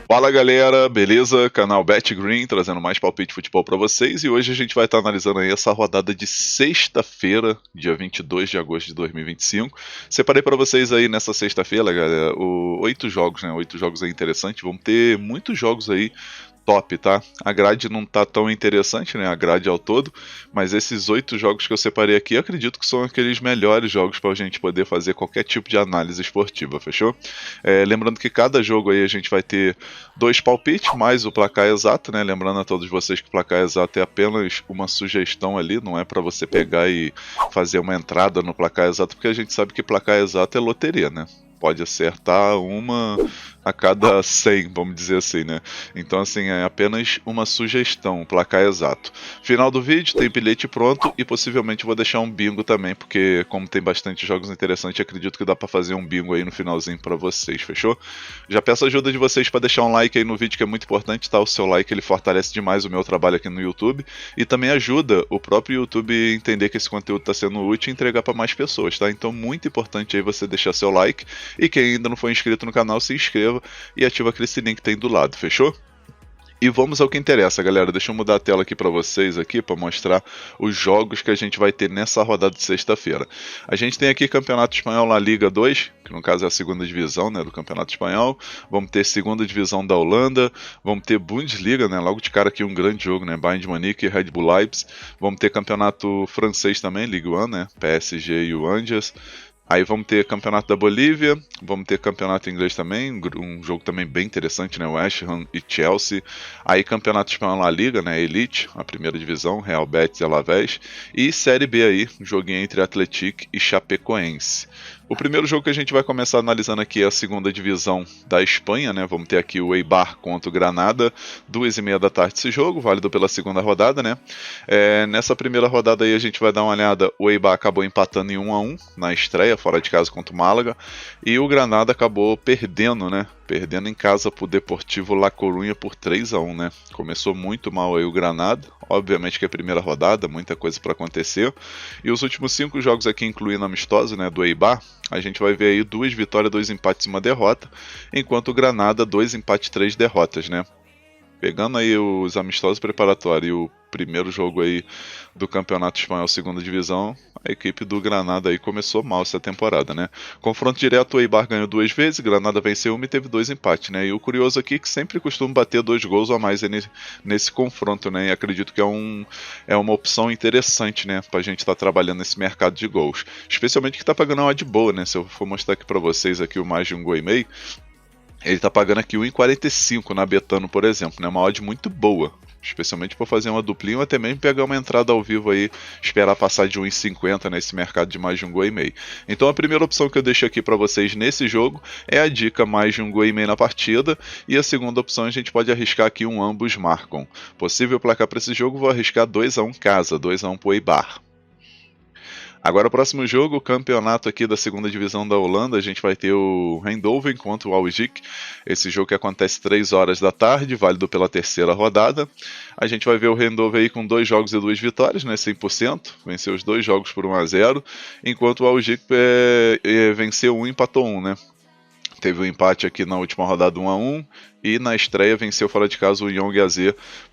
Fala galera, beleza? Canal BetGreen trazendo mais palpite de futebol para vocês, e hoje a gente vai estar analisando aí essa rodada de sexta-feira, dia 22 de agosto de 2025. Separei para vocês aí nessa sexta-feira, galera, 8 jogos, né? 8 jogos aí interessantes. Vamos ter muitos jogos aí top, tá? A grade não tá tão interessante, né? A grade ao todo, mas esses 8 jogos que eu separei aqui, acredito que são aqueles melhores jogos pra gente poder fazer qualquer tipo de análise esportiva, fechou? Lembrando que cada jogo aí a gente vai ter 2 palpites, mais o placar exato, né? Lembrando a todos vocês que o placar exato é apenas uma sugestão ali, não é pra você pegar e fazer uma entrada no placar exato, porque a gente sabe que placar exato é loteria, né? Pode acertar uma a cada 100, vamos dizer assim, né? Então, assim, é apenas uma sugestão, o placar exato. Final do vídeo, tem bilhete pronto e possivelmente vou deixar um bingo também, porque como tem bastante jogos interessantes, acredito que dá pra fazer um bingo aí no finalzinho pra vocês, fechou? Já peço a ajuda de vocês pra deixar um like aí no vídeo, que é muito importante, tá? O seu like, ele fortalece demais o meu trabalho aqui no YouTube e também ajuda o próprio YouTube a entender que esse conteúdo tá sendo útil e entregar pra mais pessoas, tá? Então, muito importante aí você deixar seu like. E quem ainda não foi inscrito no canal, se inscreva e ativa aquele sininho que tem do lado, fechou? E vamos ao que interessa, galera. Deixa eu mudar a tela aqui para vocês aqui para mostrar os jogos que a gente vai ter nessa rodada de sexta-feira. A gente tem aqui Campeonato Espanhol La Liga 2, que no caso é a segunda divisão, né, do Campeonato Espanhol. Vamos ter segunda divisão da Holanda, vamos ter Bundesliga, né, logo de cara aqui um grande jogo, né, Bayern de Munique e Red Bull Leipzig. Vamos ter Campeonato Francês também, Ligue 1, né, PSG e o Angers. Aí vamos ter Campeonato da Bolívia, vamos ter Campeonato Inglês também, um jogo também bem interessante, né, West Ham e Chelsea. Aí Campeonato Espanhol La Liga, né, Elite, a primeira divisão, Real Betis e Alavés. E Série B aí, um joguinho entre Atlético e Chapecoense. O primeiro jogo que a gente vai começar analisando aqui é a segunda divisão da Espanha, né? Vamos ter aqui o Eibar contra o Granada, 2h30 da tarde esse jogo, válido pela segunda rodada, né? Nessa primeira rodada aí a gente vai dar uma olhada, o Eibar acabou empatando em 1-1 na estreia, fora de casa contra o Málaga, e o Granada acabou perdendo, né? Perdendo em casa pro Deportivo La Coruña por 3-1, né? Começou muito mal aí o Granada, obviamente que é a primeira rodada, muita coisa para acontecer. E os últimos 5 jogos aqui, incluindo amistoso, né, do Eibar, a gente vai ver aí 2 vitórias, 2 empates e 1 derrota, enquanto o Granada 2 empates e 3 derrotas, né? Pegando aí os amistosos preparatórios e o primeiro jogo aí do Campeonato Espanhol segunda divisão, a equipe do Granada aí começou mal essa temporada, né? Confronto direto, o Eibar ganhou 2 vezes, Granada venceu 1 e teve 2 empates, né? E o curioso aqui é que sempre costuma bater 2 gols ou a mais nesse confronto, né? E acredito que é uma opção interessante, né? Pra gente estar trabalhando nesse mercado de gols. Especialmente que tá pagando uma odd boa, né? Se eu for mostrar aqui pra vocês aqui o mais de 1 gol e meio, ele tá pagando aqui 1,45 na Betano, por exemplo, né? Uma odd muito boa, especialmente para fazer uma duplinha ou até mesmo pegar uma entrada ao vivo aí, esperar passar de 1,50 nesse mercado de mais de 1 gol e meio. Então a primeira opção que eu deixo aqui para vocês nesse jogo é a dica mais de 1 gol e meio na partida, e a segunda opção a gente pode arriscar aqui um ambos marcam. Possível placar para esse jogo, vou arriscar 2-1 casa, 2-1 pro Eibar. Agora o próximo jogo, o campeonato aqui da segunda divisão da Holanda, a gente vai ter o Eindhoven contra o Ajax. Esse jogo que acontece 3 horas da tarde, válido pela terceira rodada. A gente vai ver o Eindhoven aí com 2 jogos e 2 vitórias, né, 100%, venceu os 2 jogos por 1-0, enquanto o Ajax venceu 1 e empatou 1, né. Teve um empate aqui na última rodada 1-1 e na estreia venceu fora de casa o Young AZ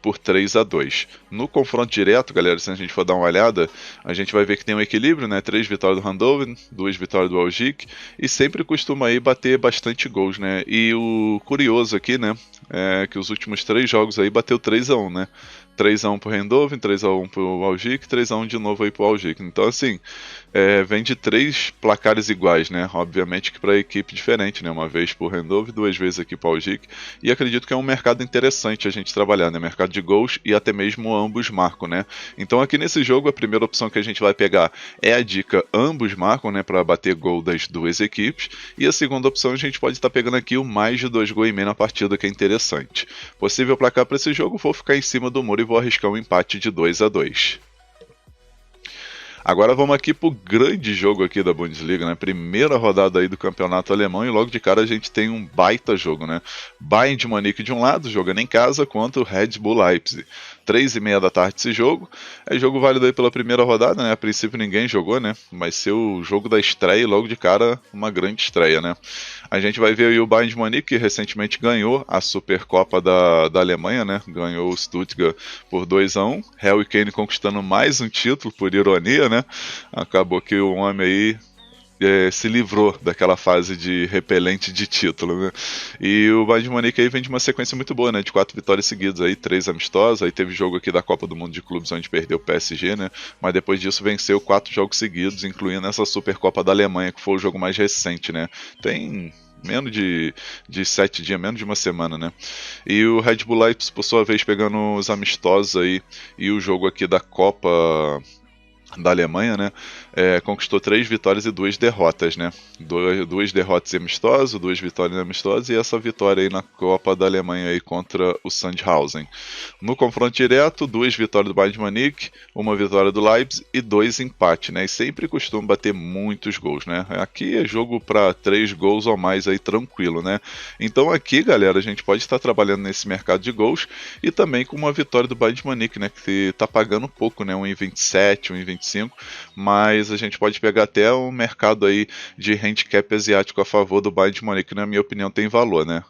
por 3-2. No confronto direto, galera, se a gente for dar uma olhada, a gente vai ver que tem um equilíbrio, né? 3 vitórias do Eindhoven, 2 vitórias do Ajax, e sempre costuma aí bater bastante gols, né? E o curioso aqui, né, é que os últimos 3 jogos aí bateu 3-1, né? 3-1 pro Eindhoven, 3-1 pro Ajax, 3-1 de novo aí pro Ajax. Então, assim, vem de 3 placares iguais, né? Obviamente que para equipe diferente, né? Uma vez pro Eindhoven, 2 vezes aqui pro Ajax. E acredito que é um mercado interessante a gente trabalhar, né? Mercado de gols e até mesmo ambos marcam, né? Então, aqui nesse jogo, a primeira opção que a gente vai pegar é a dica ambos marcam, né? Para bater gol das 2 equipes. E a segunda opção a gente pode estar pegando aqui o mais de 2 gols e meio na partida, que é interessante. Possível placar para esse jogo, vou ficar em cima do muro e vou arriscar um empate de 2-2. Agora vamos aqui pro grande jogo aqui da Bundesliga, né? Primeira rodada aí do campeonato alemão e logo de cara a gente tem um baita jogo, né? Bayern de Munique de um lado, jogando em casa, contra o Red Bull Leipzig. 3h30 da tarde esse jogo. É jogo válido aí pela primeira rodada, né? A princípio ninguém jogou, né? Vai ser o jogo da estreia e logo de cara uma grande estreia, né? A gente vai ver aí o Bayern de Munique, que recentemente ganhou a Supercopa da Alemanha, né? Ganhou o Stuttgart por 2-1. Harry Kane conquistando mais um título, por ironia, né? Acabou que o homem aí se livrou daquela fase de repelente de título, né? E o Bayern de Munique aí vem de uma sequência muito boa, né? De 4 vitórias seguidas aí, 3 amistosas, aí teve jogo aqui da Copa do Mundo de Clubes onde perdeu o PSG, né? Mas depois disso venceu 4 jogos seguidos, incluindo essa Supercopa da Alemanha, que foi o jogo mais recente, né? Tem menos de 7 dias, menos de uma semana, né? E o Red Bull Leipzig, por sua vez, pegando os amistosos aí e o jogo aqui da Copa da Alemanha, né? Conquistou 3 vitórias e 2 derrotas, né? 2 derrotas amistosas, 2 vitórias amistosas e essa vitória aí na Copa da Alemanha aí contra o Sandhausen. No confronto direto, 2 vitórias do Bayern de Munique, 1 vitória do Leipzig e 2 empates, né? E sempre costuma bater muitos gols, né? Aqui é jogo para 3 gols ou mais aí tranquilo, né? Então aqui, galera, a gente pode estar trabalhando nesse mercado de gols e também com uma vitória do Bayern de Munique, né? Que tá pagando pouco, né? 1,27, 1,25, mas a gente pode pegar até um mercado aí de handicap asiático a favor do Bayern de Munique, que na minha opinião tem valor, né?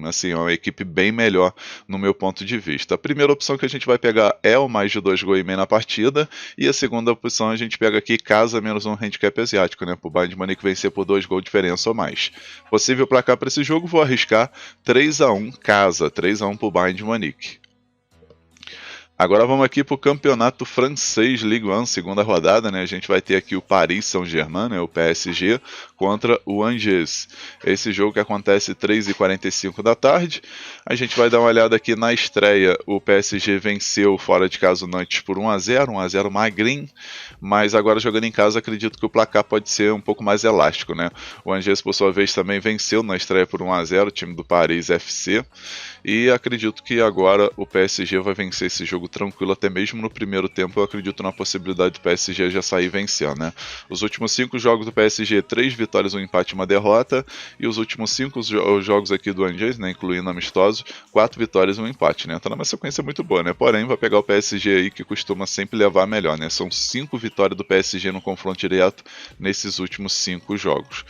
Assim, é uma equipe bem melhor no meu ponto de vista. A primeira opção que a gente vai pegar é o mais de 2,5 gols na partida, e a segunda opção a gente pega aqui casa menos um handicap asiático, né? Para o Bayern de Munique vencer por 2 gols de diferença ou mais. Possível placar para esse jogo, vou arriscar 3-1 casa, 3-1 para o Bayern de Munique. Agora vamos aqui para o campeonato francês Ligue 1, segunda rodada, né? A gente vai ter aqui o Paris Saint-Germain, né? O PSG, contra o Angers. Esse jogo que acontece 3h45 da tarde. A gente vai dar uma olhada aqui na estreia. O PSG venceu fora de casa o Nantes por 1-0, 1-0 magrinho, mas agora jogando em casa acredito que o placar pode ser um pouco mais elástico, né? O Angers, por sua vez, também venceu na estreia por 1-0, o time do Paris FC, e acredito que agora o PSG vai vencer esse jogo tranquilo, até mesmo no primeiro tempo. Eu acredito na possibilidade do PSG já sair vencendo, né? Os últimos 5 jogos do PSG, 3 vitórias, 1 empate e 1 derrota, e os últimos 5 jogos aqui do Angers, né, incluindo amistosos, 4 vitórias e 1 empate, né? Tá numa sequência muito boa, né? Porém, vai pegar o PSG aí que costuma sempre levar melhor, né? São 5 vitórias do PSG no confronto direto nesses últimos 5 jogos.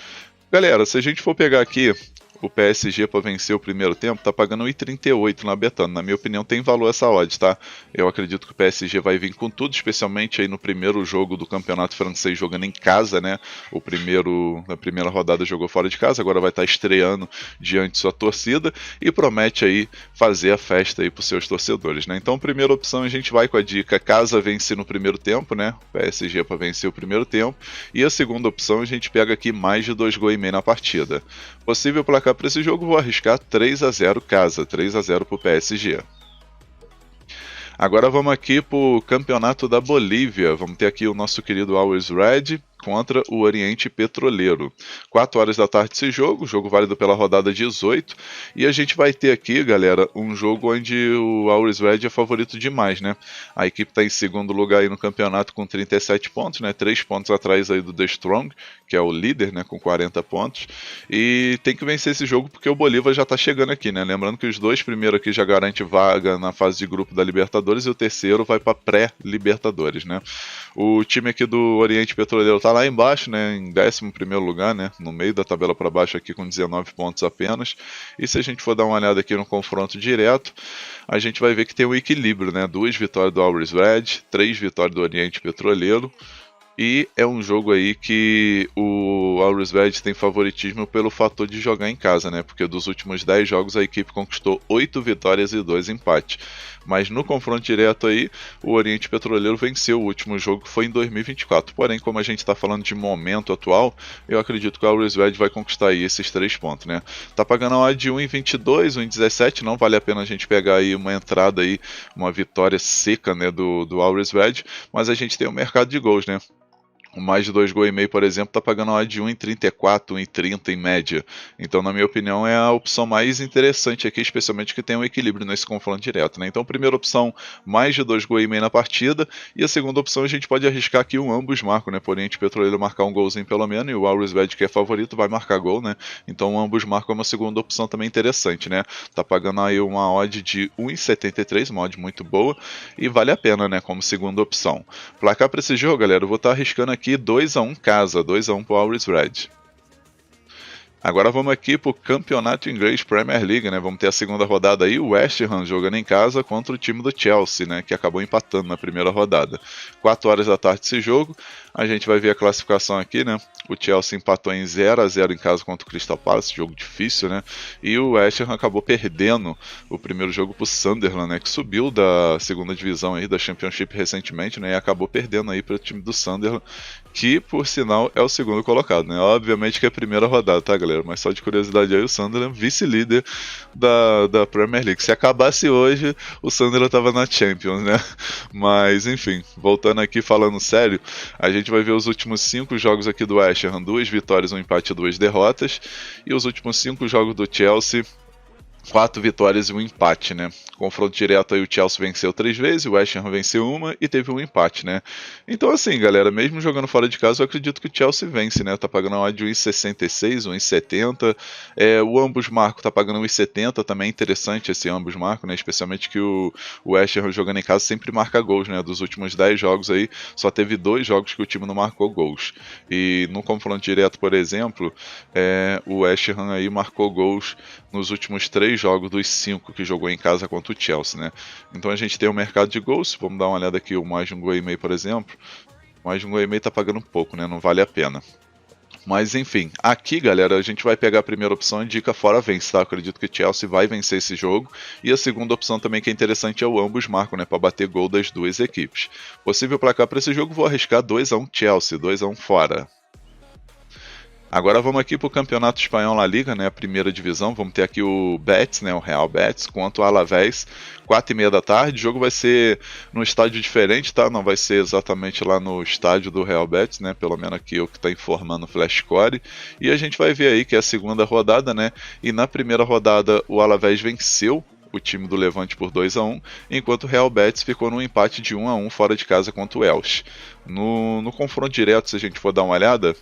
Galera, se a gente for pegar aqui o PSG para vencer o primeiro tempo, tá pagando 1,38 na Betano. Na minha opinião, tem valor essa odd, tá? Eu acredito que o PSG vai vir com tudo, especialmente aí no primeiro jogo do campeonato francês, jogando em casa, né? Na primeira rodada jogou fora de casa, agora vai estar estreando diante de sua torcida e promete aí fazer a festa aí pros seus torcedores, né? Então, primeira opção, a gente vai com a dica casa vencer no primeiro tempo, né? PSG para vencer o primeiro tempo. E a segunda opção, a gente pega aqui mais de 2,5 gols na partida. Possível placar para esse jogo, vou arriscar 3-0 casa, 3-0 para o PSG. Agora vamos aqui para o campeonato da Bolívia. Vamos ter aqui o nosso querido Always Red contra o Oriente Petroleiro. 4 horas da tarde esse jogo válido pela rodada 18, e a gente vai ter aqui, galera, um jogo onde o Always Red é favorito demais, né? A equipe está em segundo lugar aí no campeonato com 37 pontos, né? 3 pontos atrás aí do The Strong, que é o líder, né, com 40 pontos, e tem que vencer esse jogo porque o Bolívar já está chegando aqui, né? Lembrando que os 2 primeiros aqui já garantem vaga na fase de grupo da Libertadores e o terceiro vai para pré-Libertadores, né? O time aqui do Oriente Petroleiro está lá embaixo, né, em 11º lugar, né, no meio da tabela para baixo aqui com 19 pontos apenas. E se a gente for dar uma olhada aqui no confronto direto, a gente vai ver que tem um equilíbrio, né, 2 vitórias do Always Red, 3 vitórias do Oriente Petroleiro. E é um jogo aí que o Always Red tem favoritismo pelo fator de jogar em casa, né? Porque dos últimos 10 jogos a equipe conquistou 8 vitórias e 2 empates. Mas no confronto direto aí, o Oriente Petroleiro venceu o último jogo, que foi em 2024. Porém, como a gente está falando de momento atual, eu acredito que o Always Red vai conquistar aí esses 3 pontos, né? Tá pagando a odd de 1,22, 1,17, não vale a pena a gente pegar aí uma entrada aí, uma vitória seca, né, do Always Red, mas a gente tem um mercado de gols, né? O mais de 2,5 gols, por exemplo, está pagando uma de 1,34, 1,30 em média. Então, na minha opinião, é a opção mais interessante aqui, especialmente que tem um equilíbrio nesse confronto direto, né? Então, primeira opção, mais de 2,5 gols na partida. E a segunda opção, a gente pode arriscar aqui um ambos marcam, né? Por Oriente Petroleiro marcar um golzinho pelo menos, e o Always Bet, que é favorito, vai marcar gol, né? Então, ambos marcam é uma segunda opção também interessante, né? Tá pagando aí uma odd de 1,73, uma odd muito boa, e vale a pena, né? Como segunda opção. Placar para esse jogo, galera, eu vou estar arriscando aqui 2-1 casa, 2-1 pro Always Red. Agora vamos aqui para o Campeonato Inglês Premier League, né? Vamos ter a segunda rodada aí, o West Ham jogando em casa contra o time do Chelsea, né? Que acabou empatando na primeira rodada. 4 horas da tarde esse jogo, a gente vai ver a classificação aqui, né? O Chelsea empatou em 0-0 em casa contra o Crystal Palace, jogo difícil, né? E o West Ham acabou perdendo o primeiro jogo para o Sunderland, né? Que subiu da segunda divisão aí da Championship recentemente, né? E acabou perdendo aí para o time do Sunderland, que por sinal é o segundo colocado, né? Obviamente que é a primeira rodada, tá, galera? Mas só de curiosidade aí, o Sunderland vice-líder da Premier League. Se acabasse hoje, o Sunderland tava na Champions, né? Mas enfim, voltando aqui falando sério, a gente vai ver os últimos 5 jogos aqui do West Ham, 2 vitórias, 1 empate e 2 derrotas, e os últimos 5 jogos do Chelsea, 4 vitórias e 1 empate, né? Confronto direto aí, o Chelsea venceu 3 vezes, o West Ham venceu 1 e teve 1 empate, né? Então assim, galera, mesmo jogando fora de casa, eu acredito que o Chelsea vence, né? Tá pagando uma de 1,66, 1,70. O ambos marcos tá pagando 1,70, também é interessante esse ambos marcos, né? Especialmente que o West Ham jogando em casa sempre marca gols, né? Dos últimos 10 jogos aí, só teve 2 jogos que o time não marcou gols. E no confronto direto, por exemplo, o West Ham aí marcou gols nos últimos 3 jogos dos 5 que jogou em casa contra o Chelsea, né? Então a gente tem o mercado de gols, vamos dar uma olhada aqui, o mais de 1,5 gols, por exemplo. Mais de 1,5 gols tá pagando um pouco, né? Não vale a pena. Mas enfim, aqui, galera, a gente vai pegar a primeira opção e dica fora vence, tá? Eu acredito que o Chelsea vai vencer esse jogo. E a segunda opção também que é interessante é o ambos marcam, né? Para bater gol das duas equipes. Possível placar para esse jogo, vou arriscar 2-1 Chelsea, 2-1 fora. Agora vamos aqui para o Campeonato Espanhol La Liga, né, a primeira divisão. Vamos ter aqui o Betis, né, o Real Betis, contra o Alavés, 4h30 da tarde. O jogo vai ser num estádio diferente, tá? Não vai ser exatamente lá no estádio do Real Betis, né? Pelo menos aqui é o que está informando o Flashcore. E a gente vai ver aí que é a segunda rodada, né? E na primeira rodada o Alavés venceu o time do Levante por 2-1, enquanto o Real Betis ficou num empate de 1-1 fora de casa contra o Elche. No confronto direto, se a gente for dar uma olhada,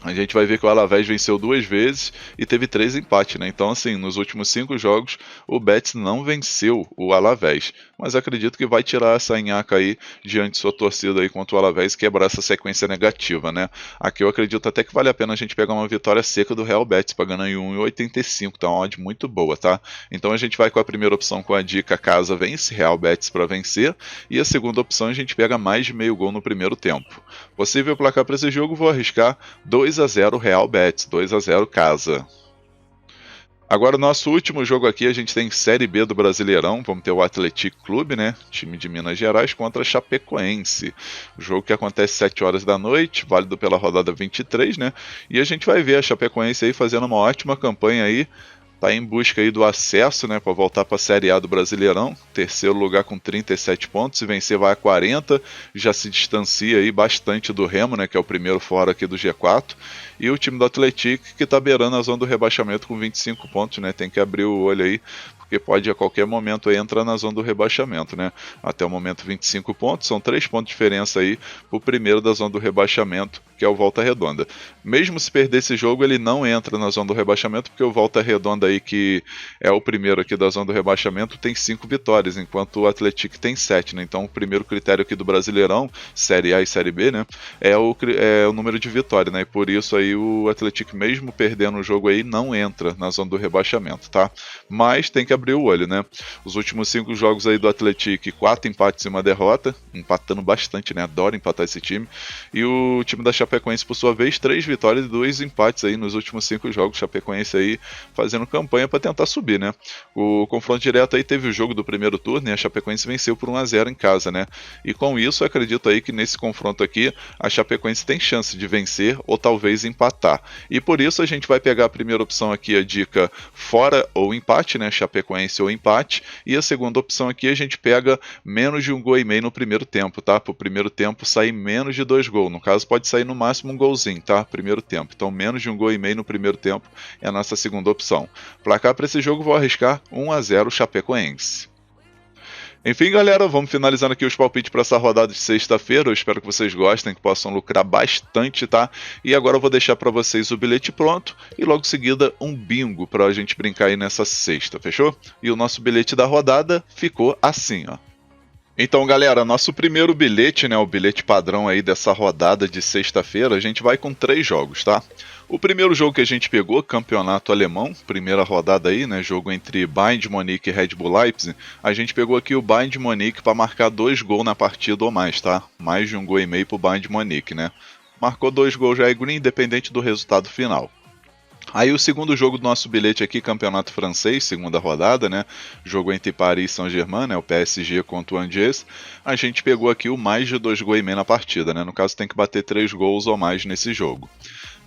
a gente vai ver que o Alavés venceu 2 vezes e teve 3 empates, né? Então, assim, nos últimos 5 jogos, o Betis não venceu o Alavés. Mas acredito que vai tirar essa nhaca aí diante de sua torcida aí contra o Alavés e quebrar essa sequência negativa, né? Aqui eu acredito até que vale a pena a gente pegar uma vitória seca do Real Betis, pagando aí 1,85, tá uma odd muito boa, tá? Então a gente vai com a primeira opção com a dica casa vence, Real Betis para vencer, e a segunda opção a gente pega mais de meio gol no primeiro tempo. Possível placar para esse jogo, vou arriscar 2-0 Real Betis, 2-0 casa. Agora o nosso último jogo aqui, a gente tem Série B do Brasileirão, vamos ter o Atlético Clube, né, time de Minas Gerais contra a Chapecoense. O jogo que acontece 7 horas da noite, válido pela rodada 23, né, e a gente vai ver a Chapecoense aí fazendo uma ótima campanha aí, tá em busca aí do acesso, né, para voltar para a Série A do Brasileirão, terceiro lugar com 37 pontos, se vencer vai a 40, já se distancia aí bastante do Remo, né, que é o primeiro fora aqui do G4, e o time do Atlético que tá beirando a zona do rebaixamento com 25 pontos, né, tem que abrir o olho aí, porque pode a qualquer momento aí entrar na zona do rebaixamento, né, até o momento 25 pontos, são 3 pontos de diferença aí pro primeiro da zona do rebaixamento, que é o Volta Redonda. Mesmo se perder esse jogo, ele não entra na zona do rebaixamento, porque o Volta Redonda aí, que é o primeiro aqui da zona do rebaixamento, tem 5 vitórias, enquanto o Atlético tem 7, né? Então o primeiro critério aqui do Brasileirão, Série A e Série B, né, é o número de vitórias, né? E por isso aí o Atlético, mesmo perdendo o jogo aí, não entra na zona do rebaixamento, tá? Mas tem que abrir o olho, né? Os últimos 5 jogos aí do Atlético, 4 empates e 1 derrota, empatando bastante, né? Adoro empatar esse time. E o time da Chapecoense Chapecoense, por sua vez, 3 vitórias e 2 empates aí nos últimos 5 jogos. Chapecoense aí fazendo campanha para tentar subir, né? O confronto direto aí teve o jogo do primeiro turno e a Chapecoense venceu por 1-0 em casa, né? E com isso, eu acredito aí que nesse confronto aqui, a Chapecoense tem chance de vencer ou talvez empatar. E por isso a gente vai pegar a primeira opção aqui, a dica fora ou empate, né? Chapecoense ou empate. E a segunda opção aqui a gente pega menos de 1,5 gols no primeiro tempo, tá? Pro primeiro tempo sair menos de 2 gols. No caso, pode sair no máximo um golzinho, tá? Primeiro tempo. Então, menos de 1,5 gols no primeiro tempo é a nossa segunda opção. Placar para esse jogo, vou arriscar 1-0 Chapecoense. Enfim, galera, vamos finalizando aqui os palpites para essa rodada de sexta-feira. Eu espero que vocês gostem, que possam lucrar bastante, tá? E agora eu vou deixar para vocês o bilhete pronto e logo em seguida um bingo para a gente brincar aí nessa sexta, fechou? E o nosso bilhete da rodada ficou assim, ó. Então, galera, nosso primeiro bilhete, né, o bilhete padrão aí dessa rodada de sexta-feira, a gente vai com 3 jogos, tá? O primeiro jogo que a gente pegou, campeonato alemão, primeira rodada aí, né, jogo entre Bayern de Munique e Red Bull Leipzig, a gente pegou aqui o Bayern de Munique para marcar 2 gols na partida ou mais, tá? Mais de 1,5 gols pro Bayern de Munique, né? Marcou 2 gols já é green, independente do resultado final. Aí o segundo jogo do nosso bilhete aqui, campeonato francês, segunda rodada, né? Jogo entre Paris e Saint-Germain, né? O PSG contra o Angers. A gente pegou aqui o mais de 2,5 gols na partida, né? No caso tem que bater 3 gols ou mais nesse jogo.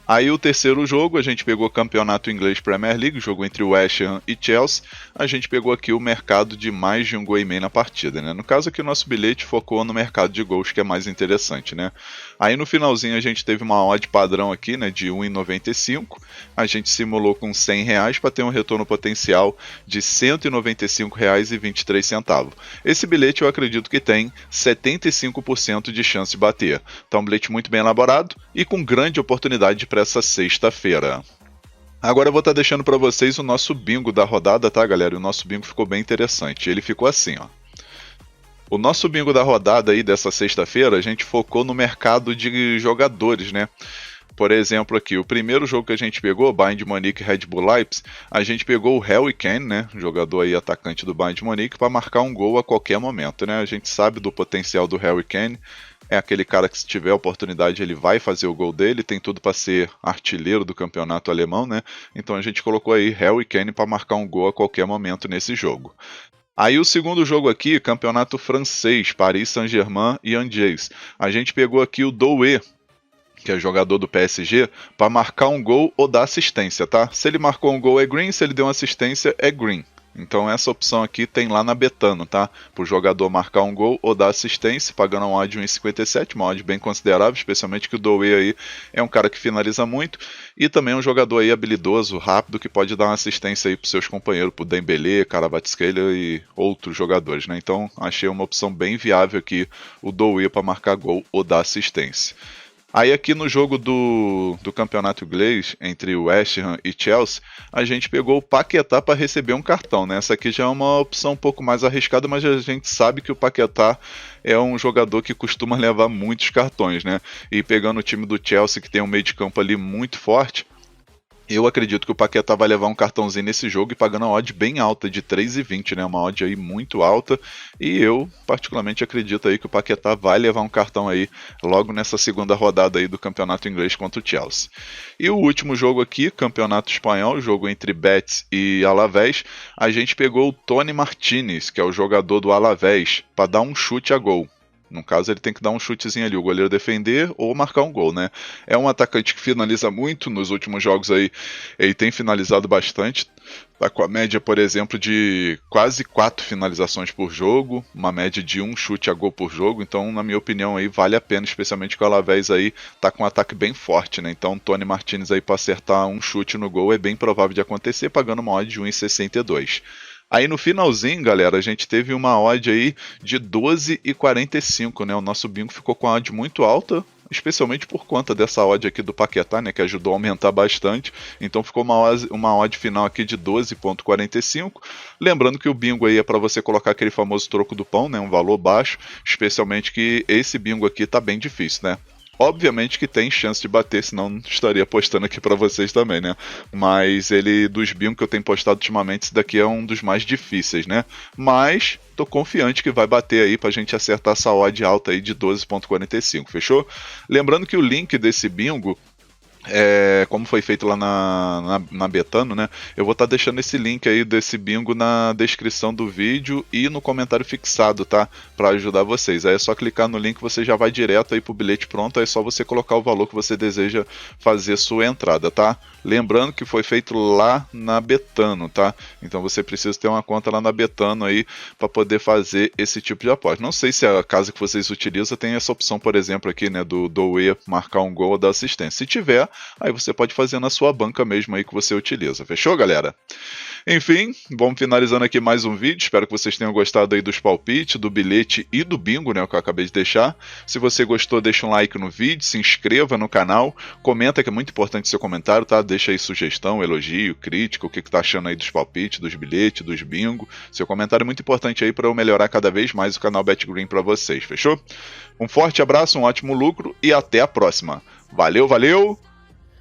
Aí o terceiro jogo, a gente pegou o campeonato inglês Premier League, jogo entre West Ham e Chelsea. A gente pegou aqui o mercado de mais de 1,5 gols na partida, né? No caso aqui o nosso bilhete focou no mercado de gols, que é mais interessante, né? Aí no finalzinho a gente teve uma odd padrão aqui, né, de 1,95. A gente simulou com R$100 para ter um retorno potencial de R$195,23. Esse bilhete eu acredito que tem 75% de chance de bater. Então um bilhete muito bem elaborado e com grande oportunidade para essa sexta-feira. Agora eu vou estar deixando para vocês o nosso bingo da rodada, tá, galera? E o nosso bingo ficou bem interessante. Ele ficou assim, ó. O nosso bingo da rodada aí dessa sexta-feira, a gente focou no mercado de jogadores, né? Por exemplo, aqui, o primeiro jogo que a gente pegou, Bayern de Munique e Red Bull Leipzig, a gente pegou o Harry Kane, né, jogador aí atacante do Bayern de Munique, para marcar um gol a qualquer momento, né? A gente sabe do potencial do Harry Kane, é aquele cara que se tiver oportunidade ele vai fazer o gol dele, tem tudo para ser artilheiro do campeonato alemão, né? Então a gente colocou aí Harry Kane para marcar um gol a qualquer momento nesse jogo. Aí o segundo jogo aqui, campeonato francês, Paris Saint-Germain e Angers. A gente pegou aqui o Doué, que é jogador do PSG, para marcar um gol ou dar assistência, tá? Se ele marcou um gol é green, se ele deu uma assistência é green. Então essa opção aqui tem lá na Betano, tá? Para o jogador marcar um gol ou dar assistência, pagando uma odd de 1,57, uma odd bem considerável, especialmente que o Doué aí é um cara que finaliza muito e também é um jogador aí habilidoso, rápido, que pode dar uma assistência aí para seus companheiros, para o Dembélé, Kvaratskhelia e outros jogadores, né? Então achei uma opção bem viável aqui, o Doué para marcar gol ou dar assistência. Aí aqui no jogo do campeonato inglês, entre o West Ham e Chelsea, a gente pegou o Paquetá para receber um cartão, né? Essa aqui já é uma opção um pouco mais arriscada, mas a gente sabe que o Paquetá é um jogador que costuma levar muitos cartões, né? E pegando o time do Chelsea, que tem um meio de campo ali muito forte, eu acredito que o Paquetá vai levar um cartãozinho nesse jogo e pagando uma odd bem alta, de 3,20, né? Uma odd aí muito alta. E eu, particularmente, acredito aí que o Paquetá vai levar um cartão aí logo nessa segunda rodada aí do campeonato inglês contra o Chelsea. E o último jogo aqui, campeonato espanhol, jogo entre Betis e Alavés, a gente pegou o Tony Martínez, que é o jogador do Alavés, para dar um chute a gol. No caso, ele tem que dar um chutezinho ali, o goleiro defender ou marcar um gol, né? É um atacante que finaliza muito, nos últimos jogos aí ele tem finalizado bastante. Tá com a média, por exemplo, de quase 4 finalizações por jogo, uma média de 1 chute a gol por jogo, então, na minha opinião, aí vale a pena, especialmente que o Alavés aí tá com um ataque bem forte, né? Então, Tony Martínez aí para acertar um chute no gol é bem provável de acontecer, pagando uma odd de 1,62. Aí no finalzinho, galera, a gente teve uma odd aí de 12,45, né? O nosso bingo ficou com a odd muito alta, especialmente por conta dessa odd aqui do Paquetá, né? Que ajudou a aumentar bastante. Então ficou uma odd final aqui de 12,45. Lembrando que o bingo aí é para você colocar aquele famoso troco do pão, né? Um valor baixo, especialmente que esse bingo aqui tá bem difícil, né? Obviamente que tem chance de bater, senão não estaria postando aqui pra vocês também, né? Mas ele, dos bingos que eu tenho postado ultimamente, esse daqui é um dos mais difíceis, né? Mas tô confiante que vai bater aí pra gente acertar essa odd alta aí de 12,45, fechou? Lembrando que o link desse bingo, como foi feito lá na Betano, né? Eu vou estar deixando esse link aí desse bingo na descrição do vídeo e no comentário fixado, tá? Para ajudar vocês. Aí é só clicar no link, você já vai direto aí pro bilhete pronto, aí é só você colocar o valor que você deseja fazer sua entrada, tá? Lembrando que foi feito lá na Betano, tá? Então você precisa ter uma conta lá na Betano aí para poder fazer esse tipo de aposta. Não sei se a casa que vocês utilizam tem essa opção, por exemplo, aqui, né, do Doe marcar um gol ou dar assistência. Se tiver, aí você pode fazer na sua banca mesmo aí que você utiliza. Fechou, galera? Enfim, vamos finalizando aqui mais um vídeo. Espero que vocês tenham gostado aí dos palpites, do bilhete e do bingo, né, que eu acabei de deixar. Se você gostou, deixa um like no vídeo, se inscreva no canal, comenta, que é muito importante seu comentário, tá? Deixa aí sugestão, elogio, crítica, o que tá achando aí dos palpites, dos bilhetes, dos bingo. Seu comentário é muito importante aí para eu melhorar cada vez mais o canal BetGreen para vocês, fechou? Um forte abraço, um ótimo lucro e até a próxima. Valeu, valeu!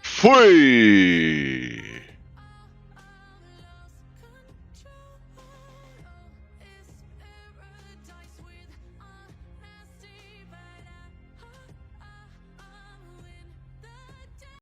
Fui!